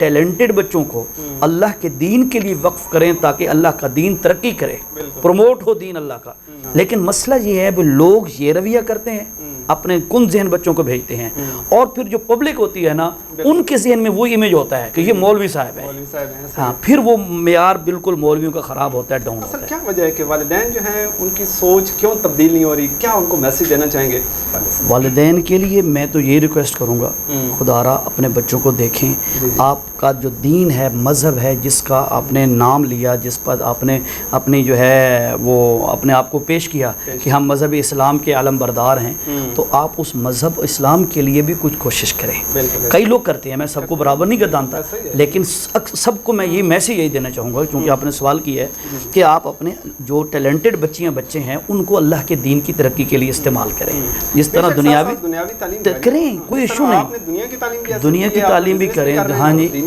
Talented بچوں کو اللہ کے دین کے لیے وقف کریں تاکہ اللہ کا دین ترقی کرے، پروموٹ ہو دین اللہ کا۔ لیکن مسئلہ یہ ہے وہ لوگ یہ رویہ کرتے ہیں، اپنے کن ذہن بچوں کو بھیجتے ہیں، اور پھر جو پبلک ہوتی ہے نا ان کے ذہن میں وہ امیج ہوتا ہے کہ یہ مولوی صاحب ہے، ہاں، پھر وہ معیار بالکل مولویوں کا خراب ہوتا ہے، ڈاؤن ہوتا ہے۔ کیا وجہ ہے کہ والدین جو ہیں ان کی سوچ کیوں تبدیل نہیں ہو رہی؟ کیا ان کو میسج دینا چاہیں گے والدین کے لیے؟ میں تو یہ ریکویسٹ کروں گا، خدا را اپنے بچوں کو دیکھیں، آپ کا جو دین ہے، مذہب ہے، جس کا آپ نے نام لیا، جس پر آپ نے اپنی جو ہے وہ اپنے آپ کو پیش کیا کہ ہم مذہب اسلام کے علم بردار ہیں، تو آپ اس مذہب اسلام کے لیے بھی کچھ کوشش کریں۔ کئی لوگ کرتے ہیں، میں سب کو برابر نہیں گردانتا، لیکن سب کو میں یہ میسج یہی دینا چاہوں گا، کیونکہ آپ نے سوال کیا ہے کہ آپ اپنے جو ٹیلنٹڈ بچے ہیں ان کو اللہ کے دین کی ترقی کے لیے استعمال کریں، جس طرح دنیاوی تعلیم کریں، کوئی ایشو نہیں، دنیا کی تعلیم دنیا کی تعلیم بھی کریں، ہاں جی۔